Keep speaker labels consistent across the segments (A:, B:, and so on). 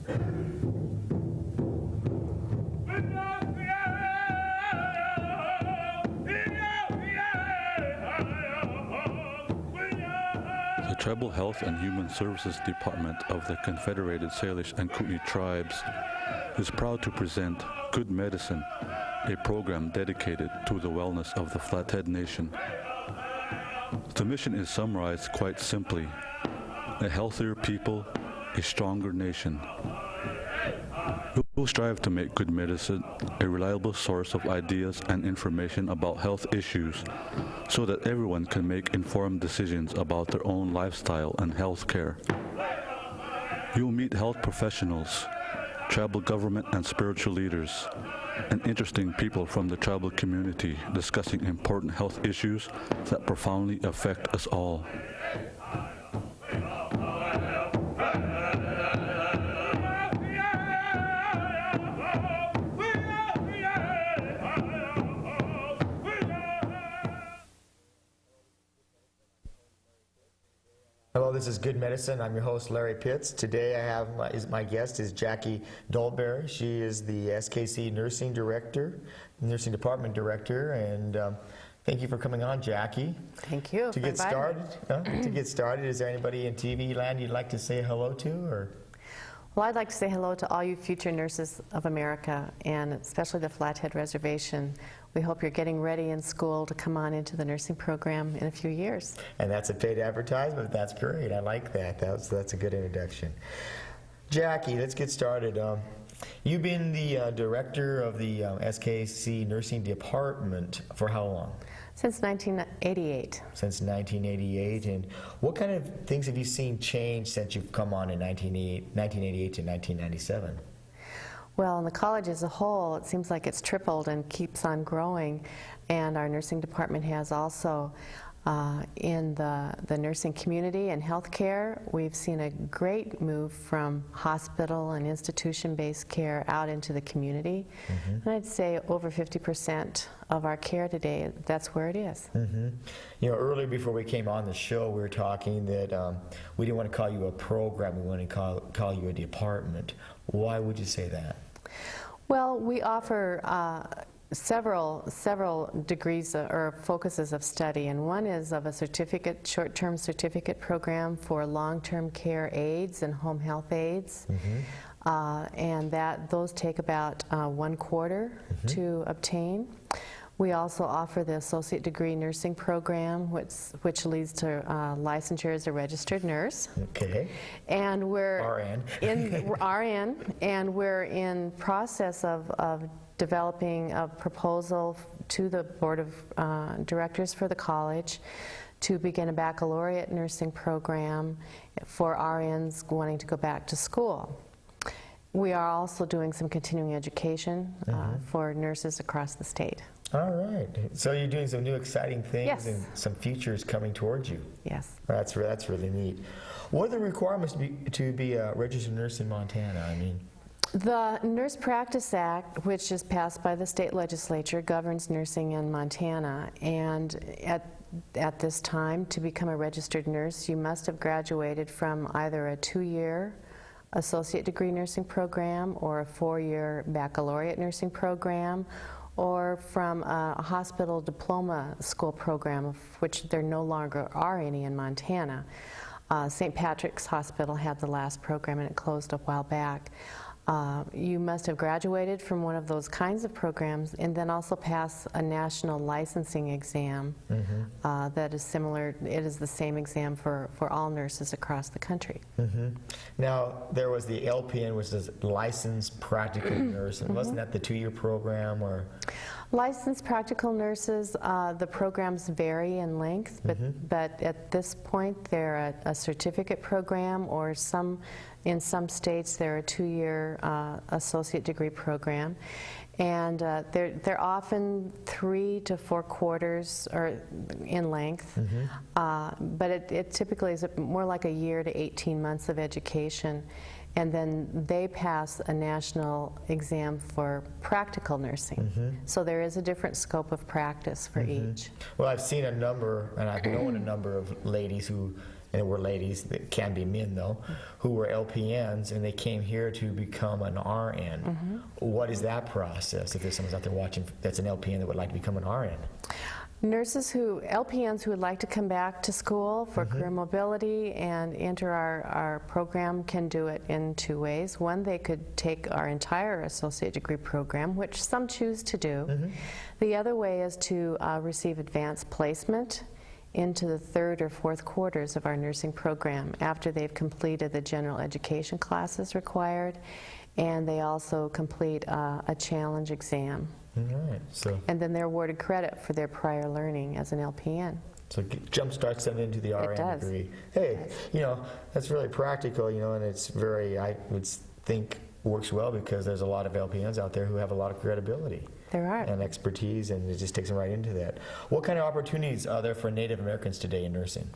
A: The Tribal Health and Human Services Department of the Confederated Salish and Kootenai Tribes is proud to present Good Medicine, a program dedicated to the wellness of the Flathead Nation. The mission is summarized quite simply: a healthier people, a stronger nation. We will strive to make Good Medicine a reliable source of ideas and information about health issues so that everyone can make informed decisions about their own lifestyle and health care. You will meet health professionals, tribal government and spiritual leaders, and interesting people from the tribal community discussing important health issues that profoundly affect us all.
B: Hello, this is Good Medicine. I'm your host, Larry Pitts. Today I have my guest is Jacque Dolberry. She is the SKC Nursing Department Director, and thank you for coming on, Jacque.
C: Thank you.
B: To get started, is there anybody in TV land you'd like to say hello to, or?
C: Well, I'd like to say hello to all you future nurses of America, and especially the Flathead Reservation. We hope you're getting ready in school to come on into the nursing program in a few years.
B: And that's a paid advertisement. That's great. I like that. That's a good introduction. Jacque, let's get started. You've been the director of the SKC Nursing Department for how long?
C: Since 1988.
B: Since 1988. And what kind of things have you seen change since you've come on in 1988 to 1997?
C: Well, in the college as a whole, it seems like it's tripled and keeps on growing. And our nursing department has also, in the nursing community and healthcare, we've seen a great move from hospital and institution-based care out into the community. And I'd say over 50% of our care today, that's where it is. You know, earlier before we came on the show, we were talking that we didn't want to call you a program, we wanted to call you a department. Why would you say that? Well, we offer several degrees or focuses of study, and one is of a short-term certificate program for long-term care aides and home health aides, and those take about 1 quarter to obtain. We also offer the associate degree nursing program, which leads to licensure as a registered nurse.
B: Okay.
C: And we're
B: RN.
C: RN, and we're in process of developing a proposal to the board of directors for the college to begin a baccalaureate nursing program for RNs wanting to go back to school. We are also doing some continuing education for nurses across the state.
B: All right. So you're doing some new exciting things,
C: yes,
B: and some futures coming towards you.
C: Yes.
B: That's really neat. What are the requirements to be a registered nurse in Montana? I mean,
C: the Nurse Practice Act, which is passed by the state legislature, governs nursing in Montana, and at this time, to become a registered nurse, you must have graduated from either a 2-year associate degree nursing program or a 4-year baccalaureate nursing program, or from a hospital diploma school program, of which there no longer are any in Montana. St. Patrick's Hospital had the last program, and it closed a while back. You must have graduated from one of those kinds of programs and then also pass a national licensing exam that is similar. It is the same exam for all nurses across the country.
B: Now, there was the LPN, which is Licensed Practical Nurse. And wasn't that the 2-year program? Or
C: Licensed practical nurses, the programs vary in length, but at this point they're a certificate program, or in some states they're a 2-year associate degree program. And they're often 3 to 4 quarters or in length, but it typically is more like a year to 18 months of education. And then they pass a national exam for practical nursing. So there is a different scope of practice for each.
B: Well, I've seen a number, and I've known a number of ladies who and were ladies, that can be men though, who were LPNs, and they came here to become an RN. What is that process if there's someone out there watching that's an LPN that would like to become an RN?
C: LPNs who would like to come back to school for career mobility and enter our program can do it in two ways. One, they could take our entire associate degree program, which some choose to do. The other way is to receive advanced placement into the third or fourth quarters of our nursing program after they've completed the general education classes required, and they also complete a challenge exam.
B: Right. So,
C: and then they're awarded credit for their prior learning as an LPN.
B: So jumpstarts them into the RN degree. Hey, you know, that's really practical, you know, and it's very, I would think, works well because there's a lot of LPNs out there who have a lot of credibility.
C: There are.
B: And expertise, and it just takes them right into that. What kind of opportunities are there for Native Americans today in nursing?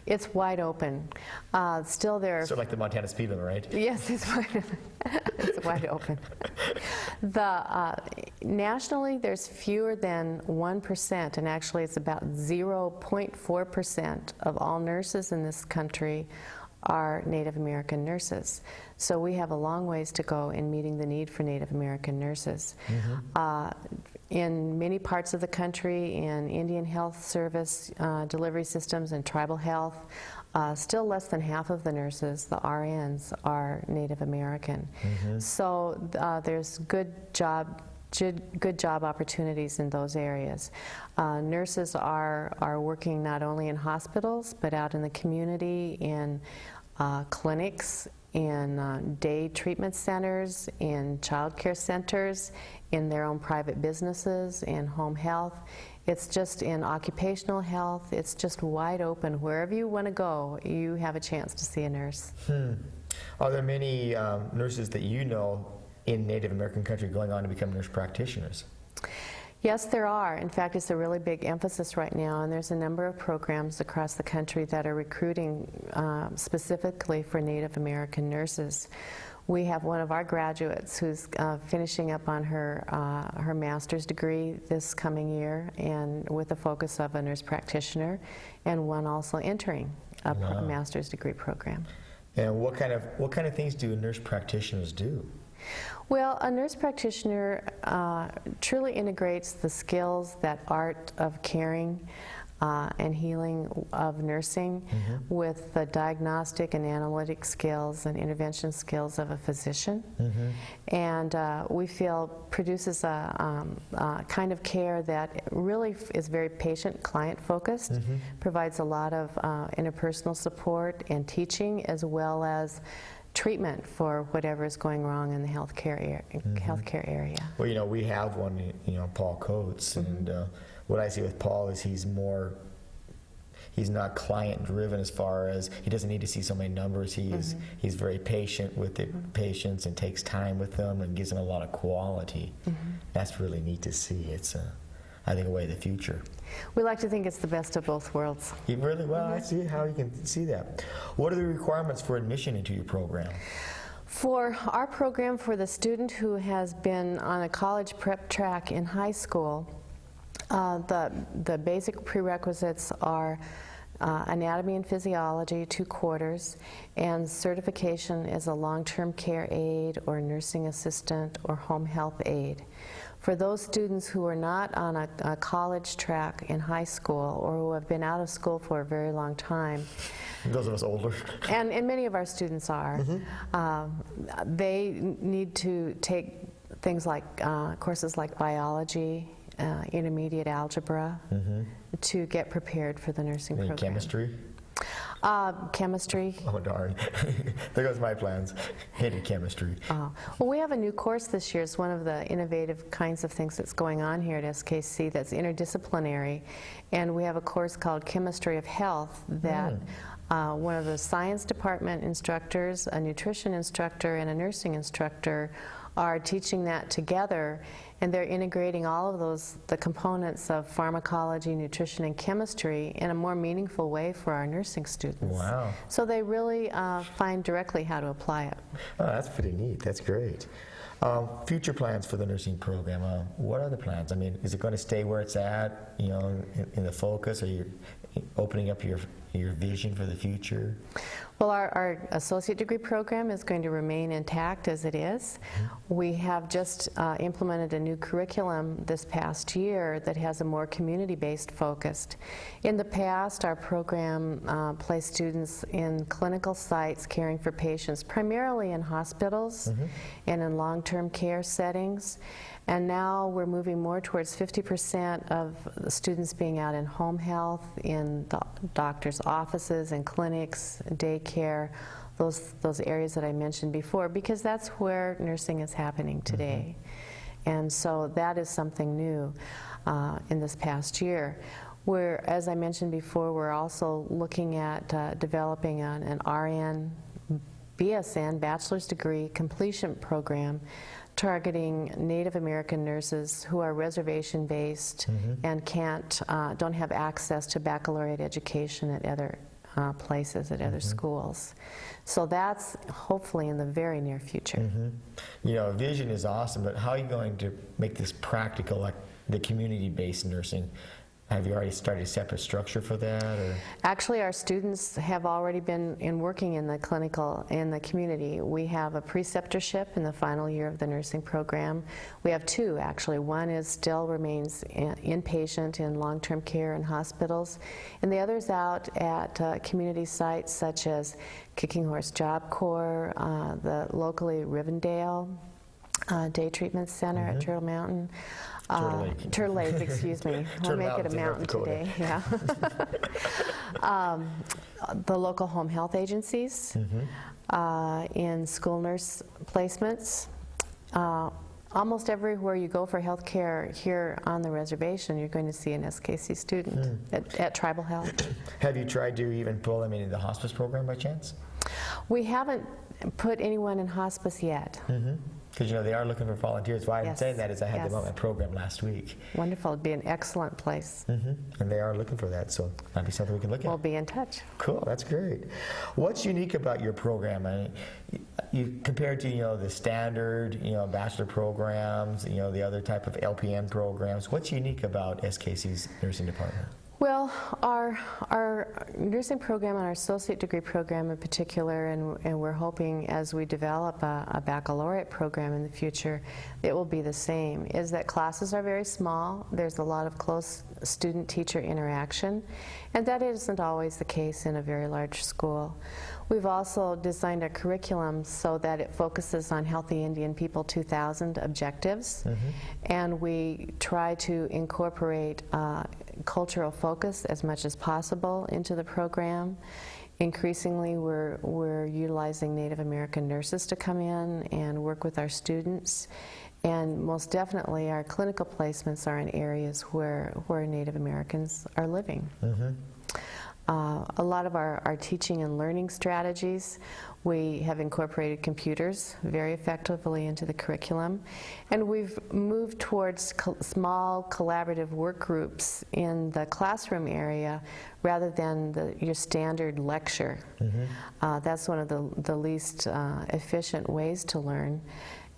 C: It's wide open. Still there.
B: Sort of like the Montana speed limit, right?
C: Yes, it's wide, it's wide open. Nationally, there's fewer than 1%, and actually it's about 0.4% of all nurses in this country are Native American nurses. So we have a long ways to go in meeting the need for Native American nurses. In many parts of the country, in Indian Health Service delivery systems and tribal health, still less than half of the nurses, the RNs, are Native American. So there's good job opportunities in those areas. Nurses are working not only in hospitals, but out in the community, in clinics, in day treatment centers, in child care centers, in their own private businesses, in home health. It's just in occupational health. It's just wide open. Wherever you want to go, you have a chance to see a nurse.
B: Are there many nurses that you know in Native American country going on to become nurse practitioners?
C: Yes, there are. In fact, it's a really big emphasis right now, and there's a number of programs across the country that are recruiting specifically for Native American nurses. We have one of our graduates who's finishing up on her master's degree this coming year, and with a focus of a nurse practitioner, and one also entering a master's degree program.
B: And what kind of things do nurse practitioners do?
C: Well, a nurse practitioner truly integrates the skills, that art of caring and healing of nursing with the diagnostic and analytic skills and intervention skills of a physician. And we feel produces a kind of care that really is very patient, client-focused, provides a lot of interpersonal support and teaching, as well as treatment for whatever is going wrong in the healthcare area.
B: Well, you know, we have one, you know, Paul Coates, and what I see with Paul is he's not client-driven as far as he doesn't need to see so many numbers. He's very patient with the patients and takes time with them and gives them a lot of quality. That's really neat to see. It's I think, a way of the future.
C: We like to think it's the best of both worlds.
B: You really? Well, I see how you can see that. What are the requirements for admission into your program?
C: For our program, for the student who has been on a college prep track in high school, the basic prerequisites are anatomy and physiology, 2 quarters, and certification as a long-term care aide or nursing assistant or home health aide. For those students who are not on a college track in high school or who have been out of school for a very long time,
B: those of us older,
C: and many of our students are, they need to take things like courses like biology, intermediate algebra, to get prepared for the nursing program.
B: Chemistry?
C: Chemistry.
B: Oh, darn. There goes my plans. Hated chemistry.
C: Well, we have a new course this year. It's one of the innovative kinds of things that's going on here at SKC that's interdisciplinary. And we have a course called Chemistry of Health that one of the science department instructors, a nutrition instructor, and a nursing instructor are teaching that together, and they're integrating all of the components of pharmacology, nutrition, and chemistry in a more meaningful way for our nursing students.
B: Wow.
C: So they really find directly how to apply it.
B: Oh, that's pretty neat. That's great. Future plans for the nursing program. What are the plans? I mean, is it going to stay where it's at, you know, in the focus, or you're opening up your your vision for the future?
C: Well, our associate degree program is going to remain intact as it is. We have just implemented a new curriculum this past year that has a more community-based focus. In the past, our program placed students in clinical sites caring for patients, primarily in hospitals and in long-term care settings. And now we're moving more towards 50% of the students being out in home health, in the doctor's offices and clinics, daycare, those areas that I mentioned before, because that's where nursing is happening today. And so that is something new in this past year. As I mentioned before, we're also looking at developing an RN, BSN, bachelor's degree completion program targeting Native American nurses who are reservation-based and don't have access to baccalaureate education at other places, at other schools. So that's hopefully in the very near future.
B: You know, vision is awesome, but how are you going to make this practical, like the community-based nursing? Have you already started a separate structure for that? Or?
C: Actually, our students have already been working in the community. We have a preceptorship in the final year of the nursing program. We have two, actually. One still remains inpatient in long-term care and hospitals, and the other's out at community sites such as Kicking Horse Job Corps, the locally Rivendell Day Treatment Center at Turtle Mountain. Turtle Lake, excuse me. We'll make it a mountain today. Yeah. The local home health agencies, in school nurse placements. Almost everywhere you go for health care here on the reservation, you're going to see an SKC student at Tribal Health.
B: Have you tried to even pull them into the hospice program by chance?
C: We haven't put anyone in hospice yet.
B: Because, you know, they are looking for volunteers. Why I'm saying that is I had them on my program last week.
C: Wonderful. It'd be an excellent place.
B: And they are looking for that, so that'd be something we can look at.
C: We'll be in touch.
B: Cool, that's great. What's unique about your program? I mean, you compared to, you know, the standard, you know, bachelor programs, you know, the other type of LPN programs. What's unique about SKC's nursing department?
C: Well, our nursing program and our associate degree program in particular, and we're hoping as we develop a baccalaureate program in the future, it will be the same, is that classes are very small. There's a lot of close student-teacher interaction, and that isn't always the case in a very large school. We've also designed a curriculum so that it focuses on Healthy Indian People 2000 objectives, and we try to incorporate cultural focus as much as possible into the program. Increasingly, we're utilizing Native American nurses to come in and work with our students. And most definitely, our clinical placements are in areas where Native Americans are living. A lot of our teaching and learning strategies, we have incorporated computers very effectively into the curriculum, and we've moved towards small collaborative work groups in the classroom area rather than your standard lecture. That's one of the least efficient ways to learn.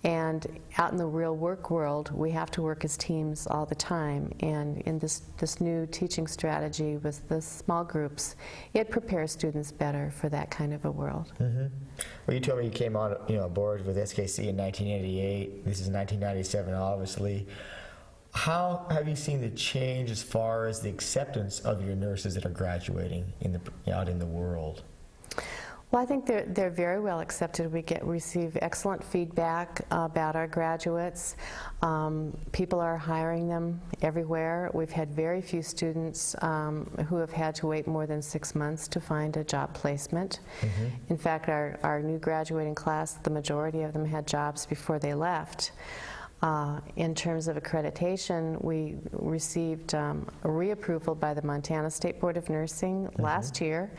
C: And out in the real work world, we have to work as teams all the time. And in this new teaching strategy with the small groups, it prepares students better for that kind of a world.
B: Well, you told me you came on, you know, aboard with SKC in 1988. This is 1997, obviously. How have you seen the change as far as the acceptance of your nurses that are graduating out in the world?
C: Well, I think they're very well accepted. We receive excellent feedback about our graduates. People are hiring them everywhere. We've had very few students who have had to wait more than 6 months to find a job placement. In fact, our new graduating class, the majority of them had jobs before they left. In terms of accreditation, we received a reapproval by the Montana State Board of Nursing last year,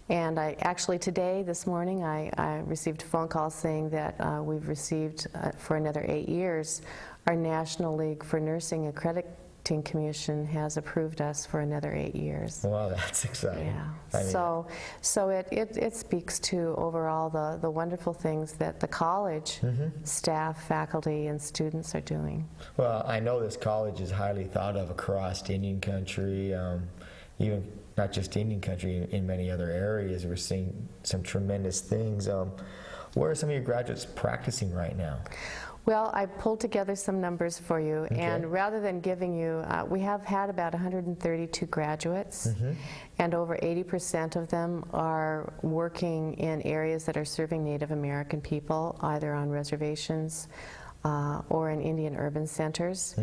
C: and this morning, I received a phone call saying that we've received, for another 8 years, our National League for Nursing Accrediting Commission has approved us for another 8 years.
B: Wow, that's exciting.
C: Yeah. So it speaks to overall the wonderful things that the college staff, faculty, and students are doing.
B: Well, I know this college is highly thought of across Indian country, even not just Indian country, in many other areas. We're seeing some tremendous things. Where are some of your graduates practicing right now?
C: Well, I pulled together some numbers for you,
B: Okay.
C: and rather than giving you, we have had about 132 graduates, and over 80% of them are working in areas that are serving Native American people, either on reservations or in Indian urban centers.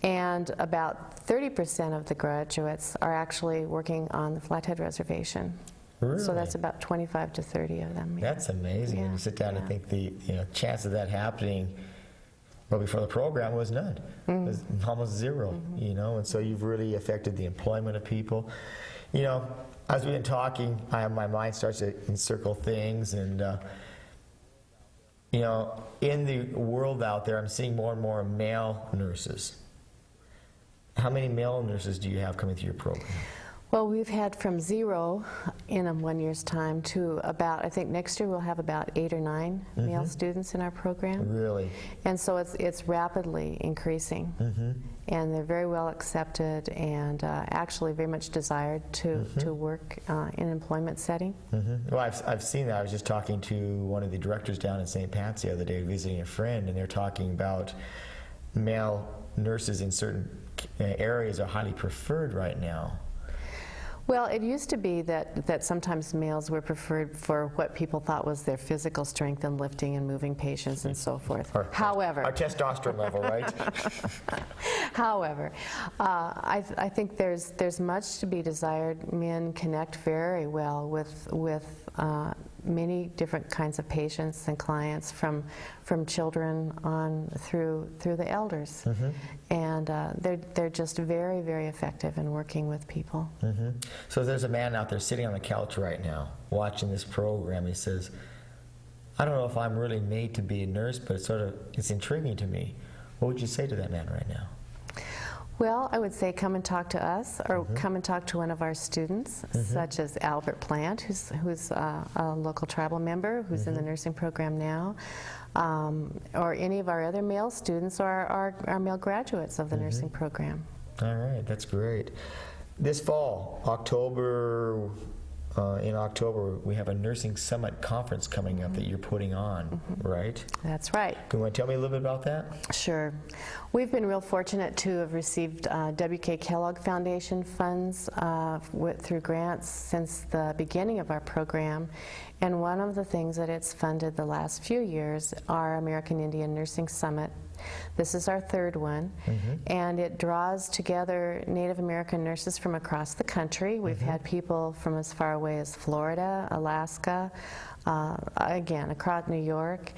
C: And about 30% of the graduates are actually working on the Flathead Reservation.
B: Really?
C: So that's about 25 to 30 of them.
B: That's amazing. When you sit down and think the chance of that happening, well, before the program was none. It was almost zero, and so you've really affected the employment of people. As we've been talking, my mind starts to encircle things, and in the world out there, I'm seeing more and more male nurses. How many male nurses do you have coming through your program?
C: Well, we've had from 0 in 1 year's time to about, I think next year we'll have about 8 or 9 male students in our program.
B: Really?
C: And so it's rapidly increasing. And they're very well accepted and actually very much desired to work in an employment setting.
B: Well, I've seen that. I was just talking to one of the directors down in St. Pat's the other day, visiting a friend, and they're talking about male nurses in certain areas are highly preferred right now.
C: Well, it used to be that sometimes males were preferred for what people thought was their physical strength in lifting and moving patients and so forth. However,
B: our testosterone level, right?
C: However, I think there's much to be desired. Men connect very well with many different kinds of patients and clients, from children on through the elders, and they're just very, very effective in working with people.
B: So there's a man out there sitting on the couch right now watching this program. He says, I don't know if I'm really made to be a nurse, but it's intriguing to me. What would you say to that man right now?
C: Well, I would say come and talk to us, or come and talk to one of our students, such as Albert Plant, who's a local tribal member who's in the nursing program now, or any of our other male students, or our male graduates of the nursing program.
B: All right, that's great. This fall, in October, we have a Nursing Summit Conference coming up that you're putting on, right?
C: That's right.
B: Can you want to tell me a little bit about that?
C: Sure. We've been real fortunate to have received W.K. Kellogg Foundation funds through grants since the beginning of our program. And one of the things that it's funded the last few years are American Indian Nursing Summit. This is our third one, and it draws together Native American nurses from across the country. We've had people from as far away as Florida, Alaska, again, across New York.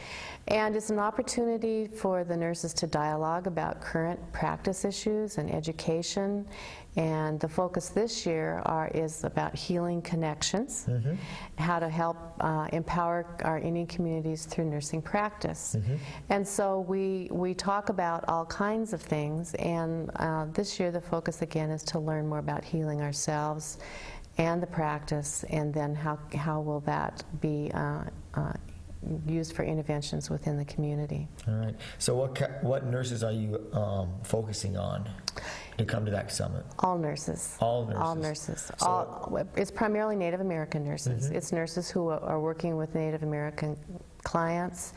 C: And it's an opportunity for the nurses to dialogue about current practice issues and education. And the focus this year is about healing connections, how to help empower our Indian communities through nursing practice. And so we talk about all kinds of things, and this year the focus again is to learn more about healing ourselves and the practice, and then how will that be used for interventions within the community.
B: All right. So what nurses are you focusing on to come to that summit?
C: All nurses.
B: All nurses.
C: All nurses.
B: So
C: It's primarily Native American nurses. It's nurses who are working with Native American clients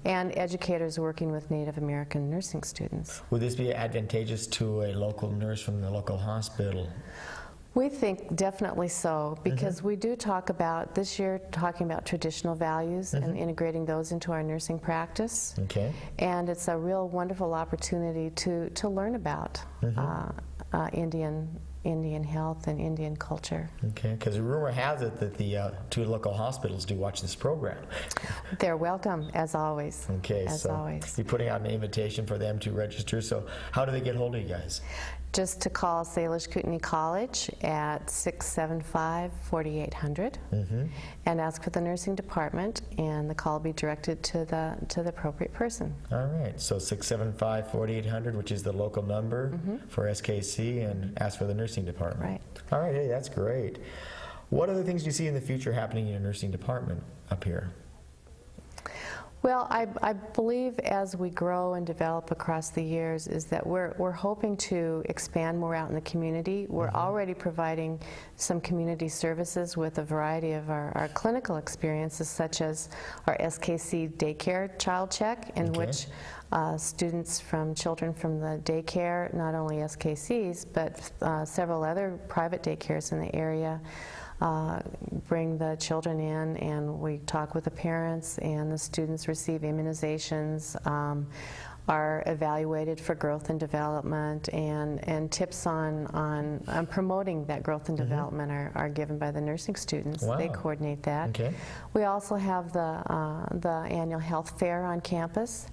C: and educators working with Native American nursing students.
B: Would this be advantageous to a local nurse from the local hospital?
C: We think definitely so, because we do talk about, this year, talking about traditional values and integrating those into our nursing practice.
B: Okay.
C: And it's a real wonderful opportunity to learn about Indian health and Indian culture.
B: Okay, because the rumor has it that the 2 local hospitals do watch this program.
C: They're welcome, as always.
B: Okay,
C: as
B: so
C: always.
B: you're putting out an invitation for them to register. So how do they get hold of you guys?
C: Just to call Salish Kootenai College at 675-4800 and ask for the nursing department, and the call will be directed to the appropriate person.
B: All right, so 675-4800, which is the local number for SKC, and ask for the nursing department.
C: Right.
B: All right, hey, that's great. What other things do you see in the future happening in your nursing department up here?
C: Well, I believe as we grow and develop across the years is that we're hoping to expand more out in the community. We're already providing some community services with a variety of our clinical experiences, such as our SKC daycare child check, in which children from the daycare, not only SKCs, but several other private daycares in the area, bring the children in, and we talk with the parents, and the students receive immunizations, are evaluated for growth and development, and tips on promoting that growth and development are given by the nursing students.
B: Wow.
C: They coordinate that.
B: Okay.
C: We also have the annual health fair on campus,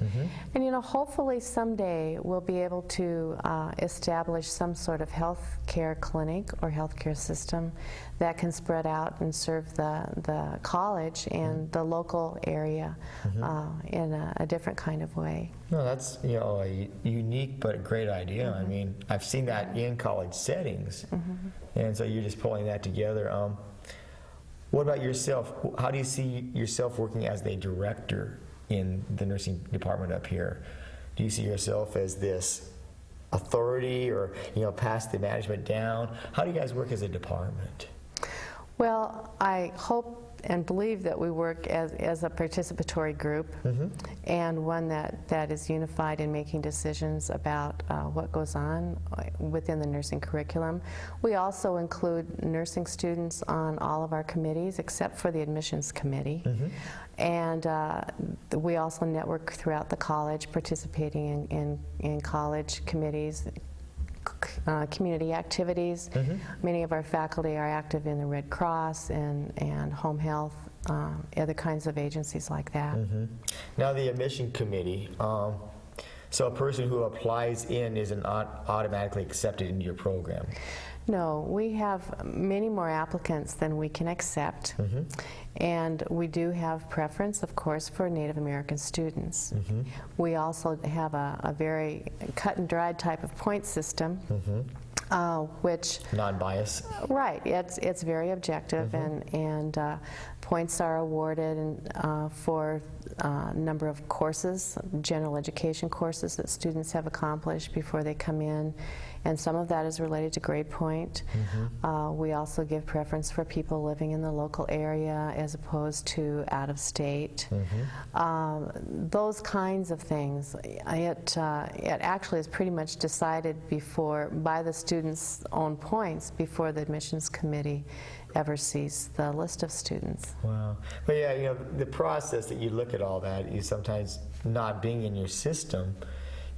C: and hopefully someday we'll be able to establish some sort of health care clinic or health care system that can spread out and serve the college and the local area in a different kind of way.
B: No, that's a unique but great idea. I mean, I've seen that in college settings, and so you're just pulling that together. What about yourself? How do you see yourself working as a director in the nursing department up here? Do you see yourself as this authority, or pass the management down? How do you guys work as a department?
C: Well, I hope and believe that we work as a participatory group, and one that is unified in making decisions about what goes on within the nursing curriculum. We also include nursing students on all of our committees except for the admissions committee. And we also network throughout the college, participating in college committees, community activities. Many of our faculty are active in the Red Cross and home health, other kinds of agencies like that.
B: Now the admission committee, so a person who applies in isn't automatically accepted into your program?
C: No, we have many more applicants than we can accept, and we do have preference, of course, for Native American students. We also have a very cut and dried type of point system, which
B: non-biased.
C: Right, it's very objective, and points are awarded for a number of courses, general education courses that students have accomplished before they come in, and some of that is related to grade point. We also give preference for people living in the local area as opposed to out of state. Those kinds of things. It actually is pretty much decided by the students' own points before the admissions committee ever sees the list of students.
B: Wow. But yeah, the process that you look at all that, you sometimes not being in your system,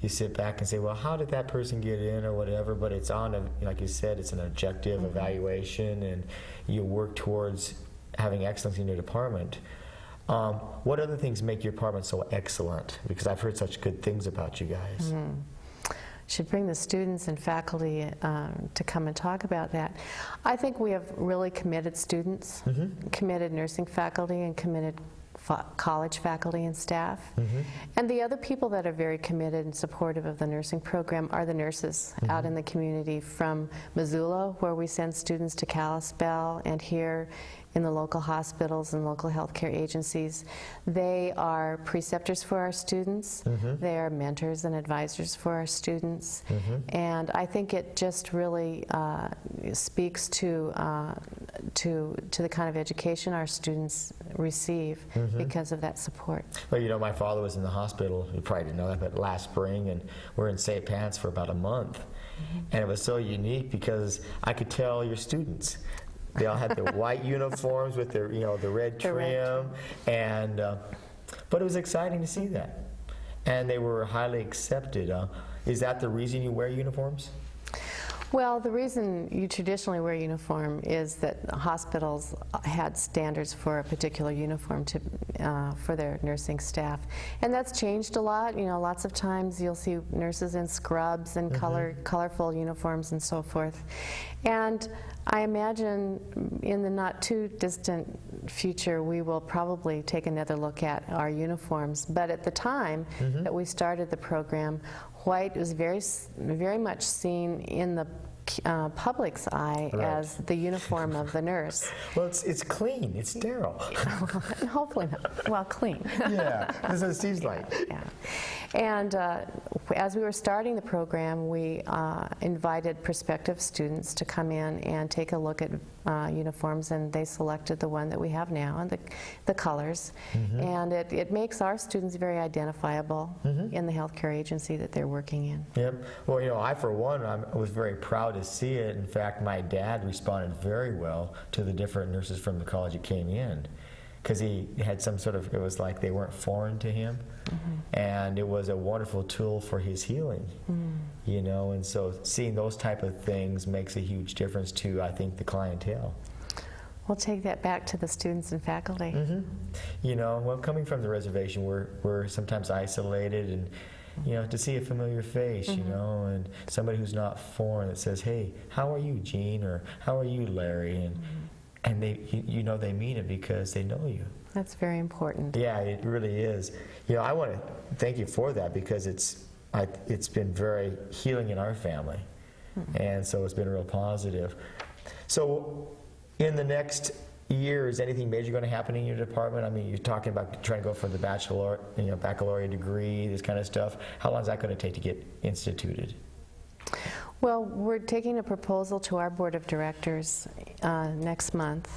B: you sit back and say, well, how did that person get in or whatever, but it's like you said, it's an objective evaluation, and you work towards having excellence in your department. What other things make your department so excellent? Because I've heard such good things about you guys.
C: Should bring the students and faculty to come and talk about that. I think we have really committed students, committed nursing faculty, and committed college faculty and staff. And the other people that are very committed and supportive of the nursing program are the nurses out in the community, from Missoula, where we send students to Kalispell, and here in the local hospitals and local healthcare agencies. They are preceptors for our students. They are mentors and advisors for our students. And I think it just really speaks to the kind of education our students receive because of that support.
B: Well, my father was in the hospital, you probably didn't know that, but last spring, and we're in St. Pat's for about a month. And it was so unique because I could tell your students. They all had their white uniforms with their, the red trim, and but it was exciting to see that, and they were highly accepted. Is that the reason you wear uniforms?
C: Well, the reason you traditionally wear a uniform is that hospitals had standards for a particular uniform for their nursing staff, and that's changed a lot. Lots of times you'll see nurses in scrubs and colorful uniforms and so forth. And I imagine in the not too distant future we will probably take another look at our uniforms. But at the time that we started the program, white was very much seen in the public's eye
B: Right.
C: as the uniform of the nurse.
B: Well, it's clean. It's sterile.
C: Hopefully not. Well, clean.
B: Yeah, that's what it seems like.
C: Yeah. And as we were starting the program, we invited prospective students to come in and take a look at uniforms, and they selected the one that we have now and the colors. And it makes our students very identifiable in the healthcare agency that they're working in.
B: Yep. Well, you know, I, for one, I was very proud to see it. In fact, my dad responded very well to the different nurses from the college that came in, because he had some sort of, it was like they weren't foreign to him. And it was a wonderful tool for his healing, you know, and so seeing those type of things makes a huge difference to, I think, the clientele.
C: We'll take that back to the students and faculty.
B: You know, well, coming from the reservation, we're sometimes isolated, and you know, to see a familiar face, you know, and somebody who's not foreign that says, "Hey, how are you, Jean?" or "How are you, Larry?" and they, you know, they mean it because they know you.
C: That's very important.
B: Yeah, it really is. You know, I want to thank you for that, because it's been very healing in our family, and so it's been real positive. So, in the next year, is anything major going to happen in your department? I mean, you're talking about trying to go for the baccalaureate degree, this kind of stuff. How long is that going to take to get instituted?
C: Well, we're taking a proposal to our board of directors next month,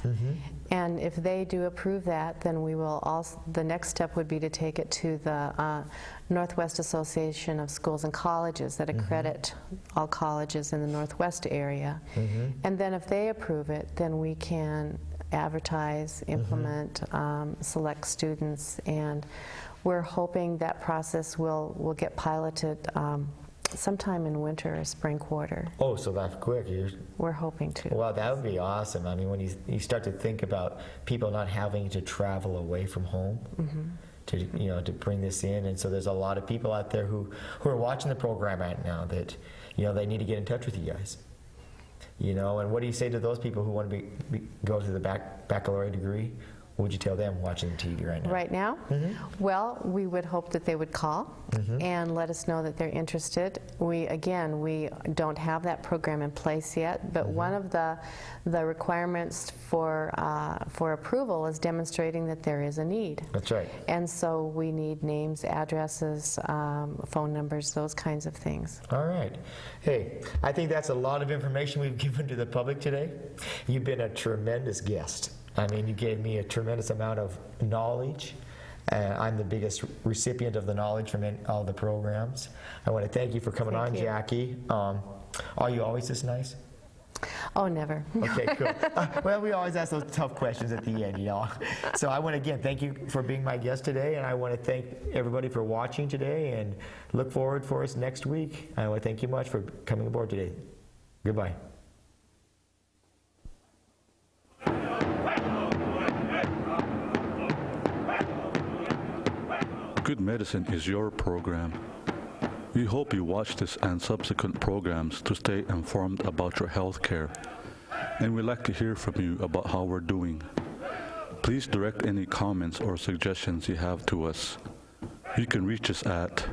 C: and if they do approve that, then we will also, the next step would be to take it to the Northwest Association of Schools and Colleges that accredit all colleges in the Northwest area. And then if they approve it, then we can advertise, implement, select students, and we're hoping that process will get piloted sometime in winter or spring quarter.
B: Oh, so that's quick.
C: We're hoping to.
B: Well, that would be awesome. I mean, when you start to think about people not having to travel away from home to, you know, to bring this in, and so there's a lot of people out there who are watching the program right now that, you know, they need to get in touch with you guys. You know, and what do you say to those people who want to go to the baccalaureate degree? What would you tell them watching the TV right now?
C: Right now? Well, we would hope that they would call and let us know that they're interested. We don't have that program in place yet, but one of the requirements for approval is demonstrating that there is a need.
B: That's right.
C: And so we need names, addresses, phone numbers, those kinds of things.
B: All right. Hey, I think that's a lot of information we've given to the public today. You've been a tremendous guest. I mean, you gave me a tremendous amount of knowledge. I'm the biggest recipient of the knowledge from all the programs. I want to thank you for coming on, Jackie. Are you always this nice?
C: Oh, never.
B: Okay, cool. Well, we always ask those tough questions at the end, you know. So I want to, again, thank you for being my guest today, and I want to thank everybody for watching today, and look forward for us next week. I want to thank you much for coming aboard today. Goodbye.
A: Good Medicine is your program. We hope you watch this and subsequent programs to stay informed about your health care, and we'd like to hear from you about how we're doing. Please direct any comments or suggestions you have to us. You can reach us at